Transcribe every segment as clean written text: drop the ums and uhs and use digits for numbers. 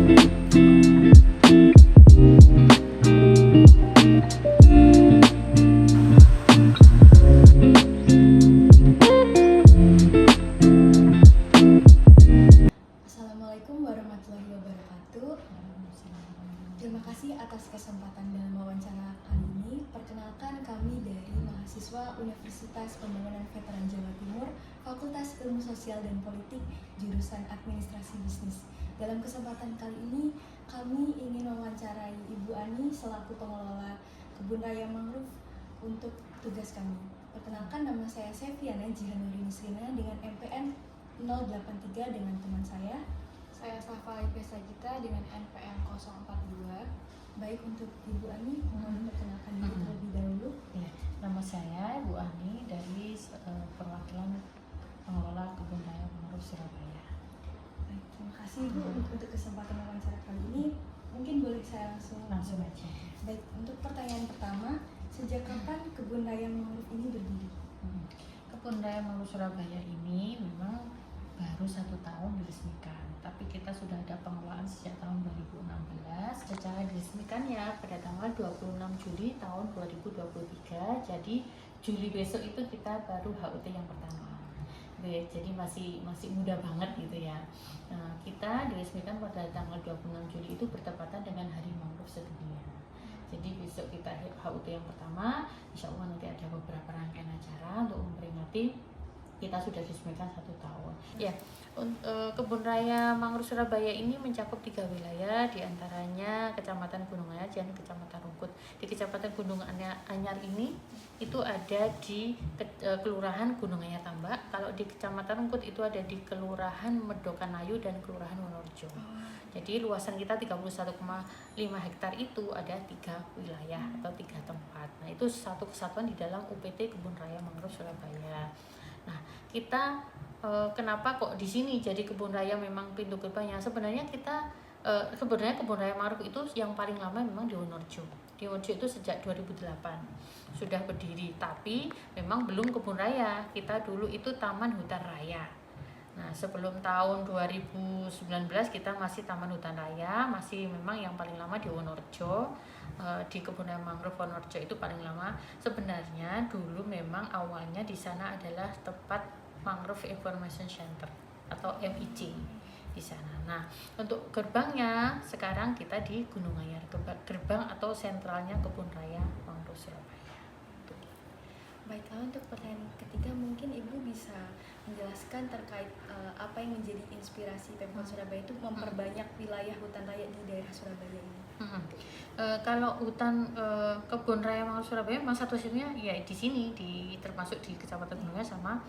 Assalamualaikum warahmatullahi wabarakatuh. Terima kasih atas kesempatan dalam wawancara kali ini. Perkenalkan, kami dari mahasiswa Universitas Pembangunan Veteran Jawa Timur, Fakultas Ilmu Sosial dan Politik, jurusan Administrasi Bisnis. Dalam kesempatan kali ini, kami ingin mewawancarai Ibu Ani selaku pengelola Kebun Raya Mangrove untuk tugas kami. Perkenalkan, nama saya Seviana Jihanuri Nisrina dengan MPN 083 dengan teman saya Safa Ipesa Gita dengan NPM 042. Baik, untuk Ibu Ani, mohon perkenalkan diri terlebih dahulu. Ya, nama saya Ibu Ani dari perwakilan pengelola Kebun Raya Mangrove Surabaya. Baik, terima kasih Ibu untuk kesempatan wawancara kali ini. Mungkin boleh saya langsung aja. Baik, untuk pertanyaan pertama, sejak kapan Kebun Raya Mangrove ini berdiri? Kebun Raya Mangrove Surabaya ini memang baru 1 tahun diresmikan, tapi kita sudah ada pengelolaan sejak tahun 2016. Secara diresmikan ya pada tanggal 26 Juli tahun 2023. Jadi Juli besok itu kita baru HUT yang pertama. Jadi masih muda banget gitu ya. Nah, kita diresmikan pada tanggal 26 Juli itu bertepatan dengan Hari Mangrove Sedunia. Jadi besok kita HUT yang pertama, insya Allah nanti ada beberapa rangkaian acara untuk memperingati kita sudah diresmikan 1 tahun. Ya, Kebun Raya Mangrove Surabaya ini mencakup 3 wilayah, diantaranya Kecamatan Gunung Anyar dan Kecamatan Rungkut. Di Kecamatan Gunung Anyar ini itu ada di Kelurahan Gunung Anyar Tambak. Kalau di Kecamatan Rungkut itu ada di Kelurahan Medokanayu dan Kelurahan Wonorejo. Jadi luasan kita 31,5 hektar itu ada 3 wilayah atau 3 tempat. Nah, itu satu kesatuan di dalam UPT Kebun Raya Mangrove Surabaya. Nah, kita kenapa kok di sini jadi kebun raya memang pintu gerbangnya? Sebenarnya Kebun Raya Mangrove itu yang paling lama memang di Wonorejo. Di Wonorejo itu sejak 2008 sudah berdiri, tapi memang belum kebun raya. Kita dulu itu Taman Hutan Raya. Nah, sebelum tahun 2019 kita masih Taman Hutan Raya, masih memang yang paling lama di Wonorejo. Di Kebun Raya Mangrove Wonorejo itu paling lama. Sebenarnya dulu memang awalnya di sana adalah tempat Mangrove Information Center atau MIC di sana. Nah, untuk gerbangnya sekarang kita di Gunung Anyar, gerbang atau sentralnya Kebun Raya Mangrove Surabaya. Baik, lalu untuk pertanyaan ketiga, mungkin Ibu bisa menjelaskan terkait apa yang menjadi inspirasi Pemkot Surabaya itu memperbanyak wilayah hutan raya di daerah Surabaya ini. Kalau hutan Kebun Raya Mangrove Surabaya memang satu-satunya ya di sini, termasuk di Kecamatan Gunung Anyar sama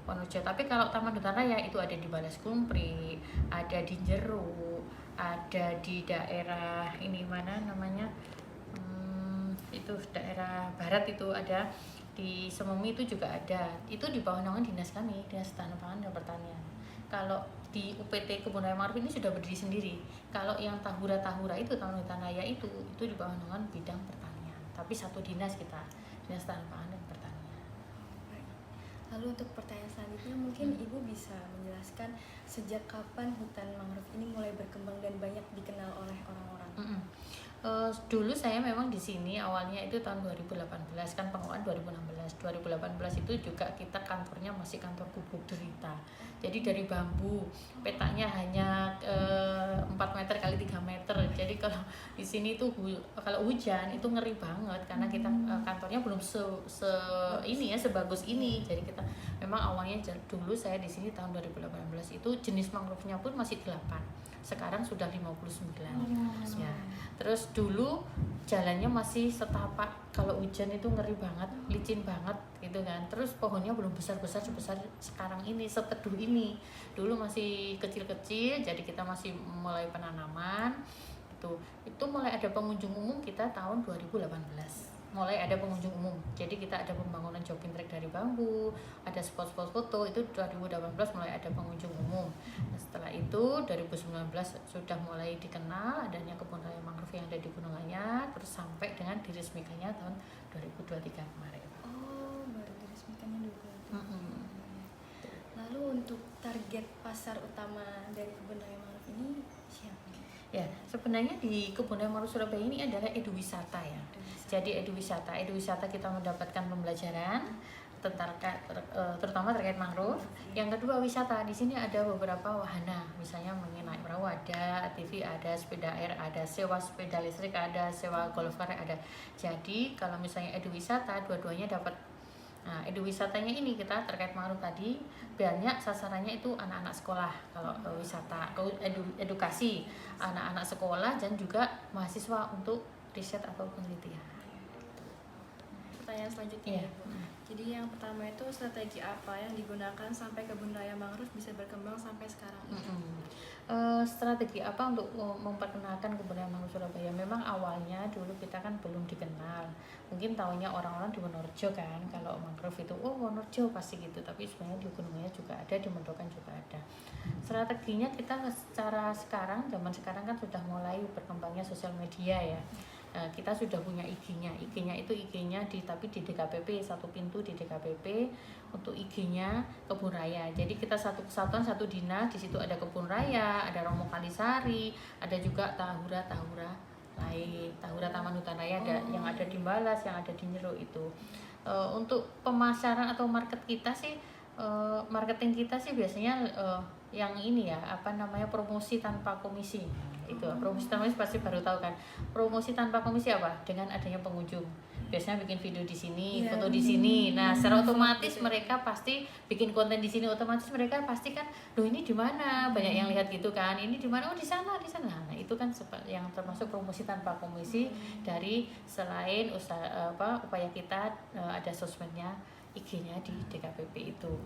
Wonorejo. Tapi kalau Taman Hutan Raya itu ada di Balas Kumpri, ada di Jero, ada di daerah ini mana namanya itu daerah barat itu ada. Di Sememi itu juga ada, itu di bawah naungan dinas kami, Dinas Tanah Pangan dan Pertanian. Kalau di UPT Kebun Raya Mangrove ini sudah berdiri sendiri. Kalau yang tahura-tahura itu Taman Hutan Raya itu di bawah naungan bidang pertanian. Tapi satu dinas kita, Dinas Tanah Pangan dan Pertanian. Lalu untuk pertanyaan selanjutnya, mungkin Ibu bisa menjelaskan sejak kapan hutan mangrove ini mulai berkembang dan banyak dikenal oleh orang-orang. Dulu saya memang di sini awalnya itu tahun 2018, kan pengelolaan 2016. 2018 itu juga kita kantornya masih kantor Gubuk Derita. Jadi dari bambu, petanya hanya 4 meter kali 3 meter. Jadi kalau di sini tuh kalau hujan itu ngeri banget karena kita kantornya belum sebagus ini. Jadi kita memang awalnya dulu saya di sini tahun 2018 itu jenis mangrove-nya pun masih 8. Sekarang sudah 59. Ya. Terus dulu jalannya masih setapak, kalau hujan itu ngeri banget, licin banget gitu kan. Terus pohonnya belum besar-besar sebesar sekarang ini, seteduh ini. Dulu masih kecil-kecil, jadi kita masih mulai penanaman. Itu mulai ada pengunjung umum kita tahun 2018. Mulai ada pengunjung umum, jadi kita ada pembangunan jogging track dari bambu, ada spot-spot foto, itu 2018 mulai ada pengunjung umum. Nah, setelah itu 2019 sudah mulai dikenal adanya Kebun Raya Mangrove yang ada di Gunung Anyar, terus sampai dengan diresmikannya tahun 2023 kemarin. Oh, baru diresmikannya 2023. Lalu untuk target pasar utama dari Kebun Raya Mangrove ini siapa? Ya, Sebenarnya di Kebun Raya Mangrove Surabaya ini adalah eduwisata ya. Jadi eduwisata kita mendapatkan pembelajaran tentang terutama terkait mangrove. Yang kedua wisata, di sini ada beberapa wahana, misalnya mengenai perahu ada, ATV ada, sepeda air ada, sewa sepeda listrik ada, sewa golf car ada. Jadi kalau misalnya eduwisata, dua-duanya dapat. Nah, eduwisatanya ini kita terkait mangrove tadi banyak sasarannya itu anak-anak sekolah. Kalau wisata edukasi anak-anak sekolah dan juga mahasiswa untuk riset atau penelitian. Pertanyaan selanjutnya, Iya. Bu. Jadi yang pertama itu strategi apa yang digunakan sampai Kebun Raya Mangrove bisa berkembang sampai sekarang ini? Strategi apa untuk memperkenalkan Kebun Raya Mangrove Surabaya? Memang awalnya dulu kita kan belum dikenal. Mungkin tahunya orang-orang di Wonorejo kan, kalau mangrove itu Wonorejo pasti gitu. Tapi sebenarnya di gunungnya juga ada, di Mendokan juga ada. Strateginya kita secara sekarang, zaman sekarang kan sudah mulai berkembangnya sosial media ya. Kita sudah punya IG-nya. IG-nya itu IG-nya tapi di DKPP, satu pintu di DKPP untuk IG-nya Kebun Raya. Jadi kita satu kesatuan, satu dinas, di situ ada Kebun Raya, ada Romo Kalisari, ada juga Tahura lain, Tahura Taman Hutan Raya ada yang ada di Balas, yang ada di Nyero itu. Untuk pemasaran atau marketing kita sih biasanya yang ini ya, promosi tanpa komisi. Itu promosi tanpa komisi pasti baru tahu kan. Promosi tanpa komisi apa? Dengan adanya pengunjung. Biasanya bikin video di sini, foto di sini. Nah, secara otomatis mereka pasti bikin konten di sini, otomatis mereka pasti kan, loh ini di mana? Banyak yang lihat gitu kan. Ini di mana? Oh, di sana, di sana. Nah, itu kan yang termasuk promosi tanpa komisi dari selain upaya kita ada sosmednya, IG-nya di DKPP itu.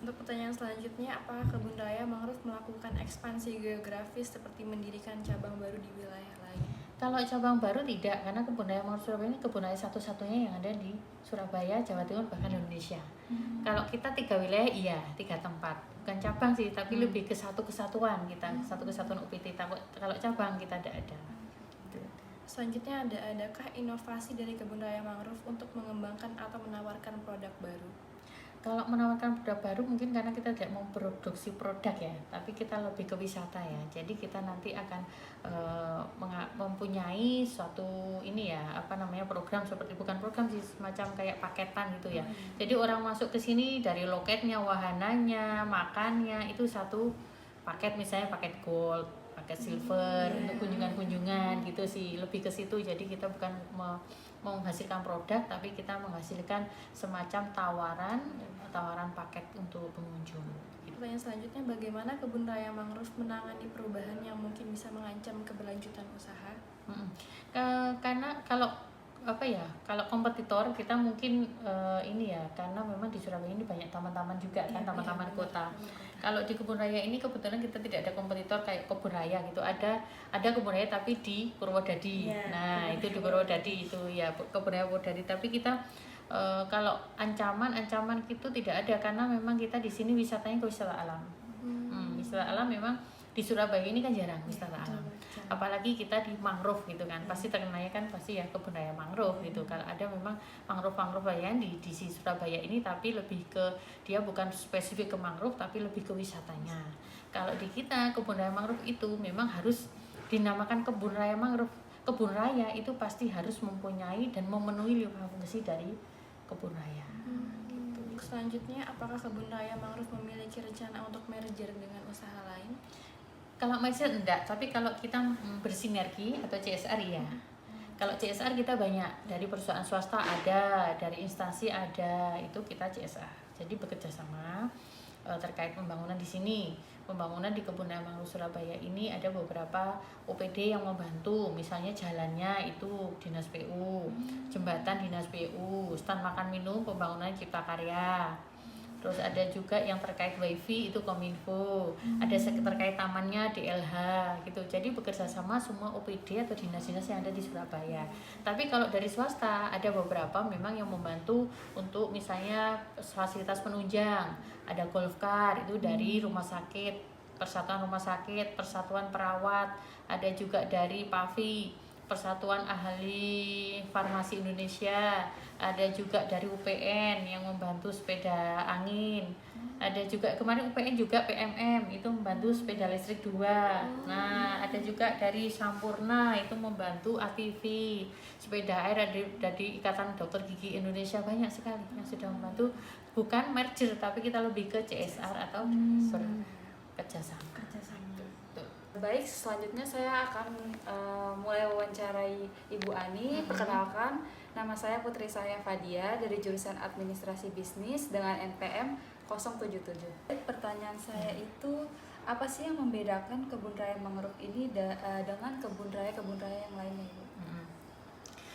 Untuk pertanyaan selanjutnya, apakah Kebun Raya Mangrove melakukan ekspansi geografis seperti mendirikan cabang baru di wilayah lain? Kalau cabang baru tidak, karena Kebun Raya Mangrove Surabaya ini kebun raya satu-satunya yang ada di Surabaya, Jawa Timur, bahkan Indonesia. Kalau kita 3 wilayah, iya 3 tempat, bukan cabang sih, tapi lebih ke satu kesatuan kita, satu kesatuan UPT. Kalau cabang kita tidak ada. Selanjutnya adakah inovasi dari Kebun Raya Mangrove untuk mengembangkan atau menawarkan produk baru? Kalau menawarkan produk baru mungkin karena kita tidak mau produksi produk ya, tapi kita lebih ke wisata ya. Jadi kita nanti akan mempunyai suatu program seperti, bukan program sih, semacam kayak paketan gitu ya. Jadi orang masuk ke sini dari loketnya, wahananya, makannya itu satu paket, misalnya paket gold, paket silver untuk kunjungan-kunjungan gitu sih, lebih ke situ. Jadi kita bukan menghasilkan produk, tapi kita menghasilkan semacam tawaran paket untuk pengunjung. Pertanyaan selanjutnya, bagaimana Kebun Raya Mangrove menangani perubahan yang mungkin bisa mengancam keberlanjutan usaha? Karena kalau kompetitor kita mungkin karena memang di Surabaya ini banyak taman-taman juga kan, taman-taman kota. Kalau di Kebun Raya ini kebetulan kita tidak ada kompetitor kayak Kebun Raya gitu. Ada Kebun Raya tapi di Purwodadi. Nah, itu di Purwodadi itu ya, Kebun Raya Purwodadi. Tapi kita kalau ancaman itu tidak ada, karena memang kita di sini wisatanya ke wisata alam. Wisata alam memang di Surabaya ini kan jarang wisata alam. Apalagi kita di mangrove gitu kan, pasti terkenalnya kan pasti ya Kebun Raya Mangrove gitu. Kalau ada memang mangrove yang di Surabaya ini, tapi lebih ke dia bukan spesifik ke mangrove tapi lebih ke wisatanya. Kalau di kita Kebun Raya Mangrove itu memang harus dinamakan Kebun Raya Mangrove. Kebun Raya itu pasti harus mempunyai dan memenuhi 5 fungsi dari Kebun Raya. Selanjutnya, apakah Kebun Raya Mangrove memiliki rencana untuk merger dengan usaha lain? Kalau merger enggak, tapi kalau kita bersinergi atau CSR ya. Kalau CSR kita banyak, dari perusahaan swasta ada, dari instansi ada, itu kita CSR. Jadi bekerja sama terkait pembangunan di sini. Pembangunan di Kebun Raya Mangrove Surabaya ini ada beberapa OPD yang membantu, misalnya jalannya itu Dinas PU, jembatan Dinas PU, stand makan minum pembangunan Cipta Karya. Terus ada juga yang terkait wifi itu Kominfo, ada terkait tamannya DLH gitu. Jadi bekerja sama semua OPD atau dinas-dinas yang ada di Surabaya. Tapi kalau dari swasta ada beberapa memang yang membantu untuk misalnya fasilitas penunjang, ada golf car itu dari rumah sakit, Persatuan Rumah Sakit, Persatuan Perawat, ada juga dari PAVI, Persatuan Ahli Farmasi Indonesia, ada juga dari UPN yang membantu sepeda angin, ada juga kemarin UPN juga PMM itu membantu sepeda listrik 2. Nah, ada ada juga dari Sampurna itu membantu ATV, Sepeda Air dari Ikatan Dokter Gigi Indonesia, banyak sekali yang sudah membantu. Bukan merger tapi kita lebih ke CSR atau bekerjasama. Baik, selanjutnya saya akan mulai wawancarai Ibu Ani. Perkenalkan, nama saya Putri Saya Fadia dari jurusan Administrasi Bisnis dengan NPM 077. Pertanyaan saya itu, apa sih yang membedakan kebun raya mangrove ini dengan kebun raya yang lainnya, Ibu?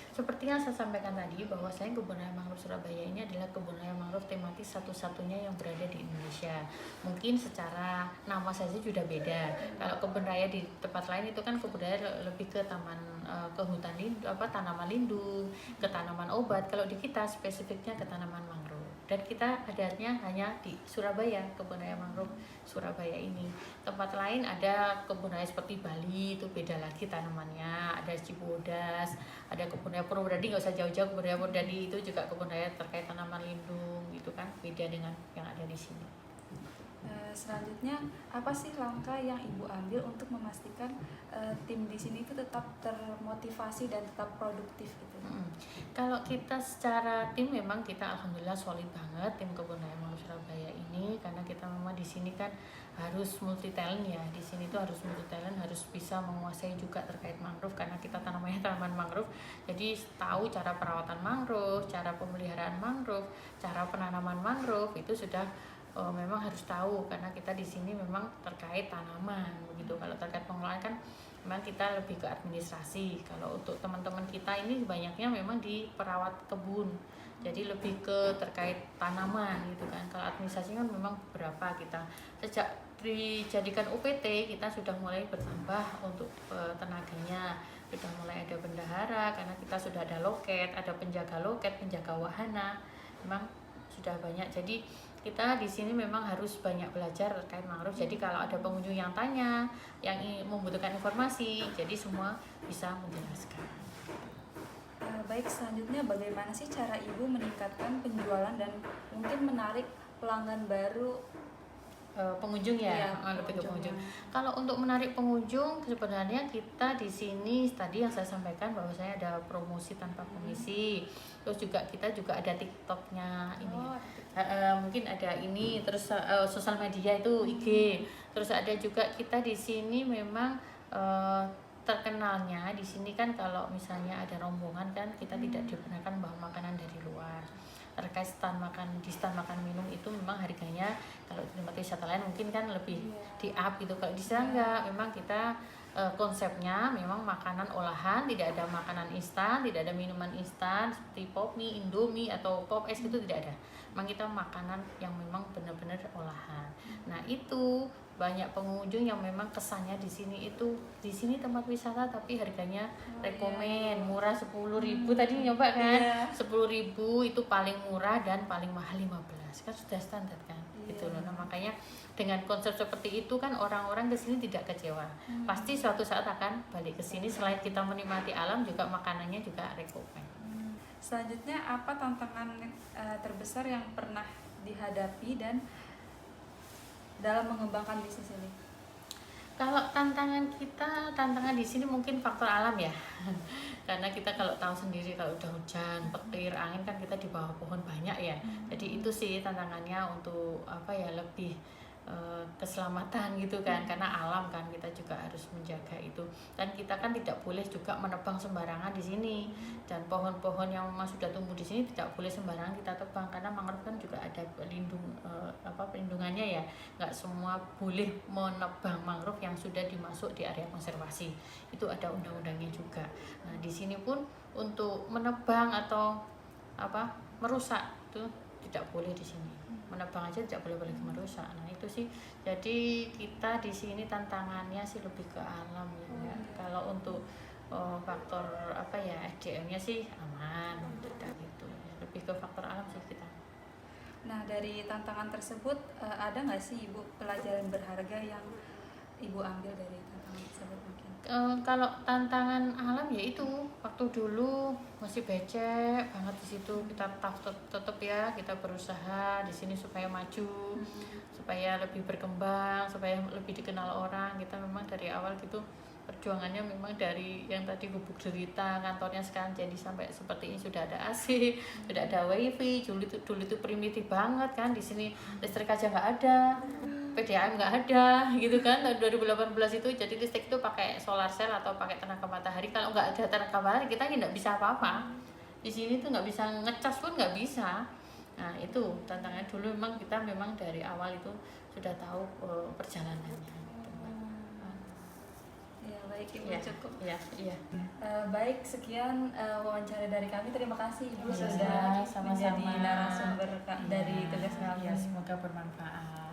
Seperti yang saya sampaikan tadi, bahwasanya Kebun Raya Mangrove Surabaya ini adalah kebun raya mangrove tematis satu-satunya yang berada di Indonesia. Mungkin secara nama saja sudah beda. Kalau kebun raya di tempat lain itu kan kebun raya lebih ke taman, ke hutan tanaman lindung, ke tanaman obat. Kalau di kita spesifiknya ke tanaman mangrove. Dan kita adanya hanya di Surabaya, Kebun Raya Mangrove Surabaya ini. Tempat lain ada kebun raya seperti Bali, itu beda lagi tanamannya. Ada Cibodas, ada kebun raya Purwodadi, nggak usah jauh-jauh, kebun raya Purwodadi itu juga kebun raya terkait tanaman lindung, gitu kan, beda dengan yang ada di sini. Selanjutnya, apa sih langkah yang Ibu ambil untuk memastikan tim di sini itu tetap termotivasi dan tetap produktif gitu? Kalau kita secara tim memang kita alhamdulillah solid banget tim Kebun Raya Mangrove Surabaya ini, karena kita memang di sini kan harus multi talent ya. Di sini tuh harus multi talent, harus bisa menguasai juga terkait mangrove karena kita tanamannya tanaman mangrove. Jadi tahu cara perawatan mangrove, cara pemeliharaan mangrove, cara penanaman mangrove itu sudah memang harus tahu, karena kita di sini memang terkait tanaman begitu. Kalau terkait pengelolaan kan memang kita lebih ke administrasi. Kalau untuk teman-teman kita ini banyaknya memang di perawat kebun, jadi lebih ke terkait tanaman gitu kan. Kalau administrasi kan memang beberapa, kita sejak dijadikan UPT kita sudah mulai bertambah untuk tenaganya, sudah mulai ada bendahara karena kita sudah ada loket, ada penjaga loket, penjaga wahana, memang sudah banyak. Jadi kita di sini memang harus banyak belajar terkait mangrove. Jadi kalau ada pengunjung yang tanya, yang membutuhkan informasi, jadi semua bisa menjelaskan. Baik, selanjutnya bagaimana sih cara Ibu meningkatkan penjualan dan mungkin menarik pelanggan baru? Pengunjung ya, lebih ke pengunjung. Kalau untuk menarik pengunjung sebenarnya kita di sini tadi yang saya sampaikan bahwa saya ada promosi tanpa komisi. Terus juga kita juga ada TikToknya ini. Mungkin ada ini, terus sosial media itu IG. Terus ada juga kita di sini memang terkenalnya di sini kan kalau misalnya ada rombongan kan kita tidak diperkenankan bawa makanan dari luar. Terkait stand makan minum itu memang harganya kalau di tempat wisata lain mungkin kan lebih di up gitu. Kalau di sana enggak, memang kita konsepnya memang makanan olahan, tidak ada makanan instan, tidak ada minuman instan seperti pop mie, indomie atau pop es itu tidak ada. Memang kita makanan yang memang benar-benar olahan. Nah, itu banyak pengunjung yang memang kesannya di sini tempat wisata tapi harganya rekomen murah 10.000. Tadi nyoba kan 10.000 itu paling murah dan paling mahal 15 kan sudah standar kan gitu loh. Nah, makanya dengan konsep seperti itu kan orang-orang ke sini tidak kecewa. Pasti suatu saat akan balik ke sini. Selain kita menikmati alam juga makanannya juga rekomen. Selanjutnya, apa tantangan terbesar yang pernah dihadapi dan dalam mengembangkan bisnis ini? Kalau tantangan di sini mungkin faktor alam ya. Karena kita kalau tahu sendiri kalau udah hujan, petir, angin kan kita di bawah pohon banyak ya. Jadi itu sih tantangannya untuk lebih keselamatan gitu kan, karena alam kan kita juga harus menjaga itu. Dan kita kan tidak boleh juga menebang sembarangan di sini, dan pohon-pohon yang memang sudah tumbuh di sini tidak boleh sembarangan kita tebang karena mangrove kan juga ada perlindungannya ya. Nggak semua boleh menebang mangrove yang sudah dimasuk di area konservasi, itu ada undang-undangnya juga. Nah, di sini pun untuk menebang atau merusak itu tidak boleh di sini. Menebang aja tidak boleh merusak. Nah, itu sih. Jadi kita di sini tantangannya sih lebih ke alam ya. Kalau untuk faktor SDM-nya sih aman, tidak gitu. Lebih ke faktor alam sih kita. Nah, dari tantangan tersebut ada nggak sih Ibu pelajaran berharga yang Ibu ambil dari tantangan tersebut mungkin? Kalau tantangan alam ya itu waktu dulu masih becek banget di situ, kita tetap ya kita berusaha di sini supaya maju, supaya lebih berkembang, supaya lebih dikenal orang. Kita memang dari awal gitu perjuangannya memang dari yang tadi gubuk derita, kantornya sekarang jadi sampai seperti ini, sudah ada AC, sudah ada wifi. Dulu itu primitif banget kan, di sini listrik aja nggak ada, PDAM nggak ada gitu kan. Tahun 2018 itu jadi listrik itu pakai solar cell atau pakai tenaga matahari. Kalau nggak ada tenaga matahari kita nggak bisa apa-apa. Di sini tuh nggak bisa ngecas pun nggak bisa. Nah itu tantangannya dulu, memang kita memang dari awal itu sudah tahu perjalanannya. Ya baik Ibu, Ya, cukup. iya. Baik, sekian wawancara dari kami. Terima kasih Ibu Ya, sudah sama-sama. menjadi narasumber dari tugas kami. Ya, semoga bermanfaat.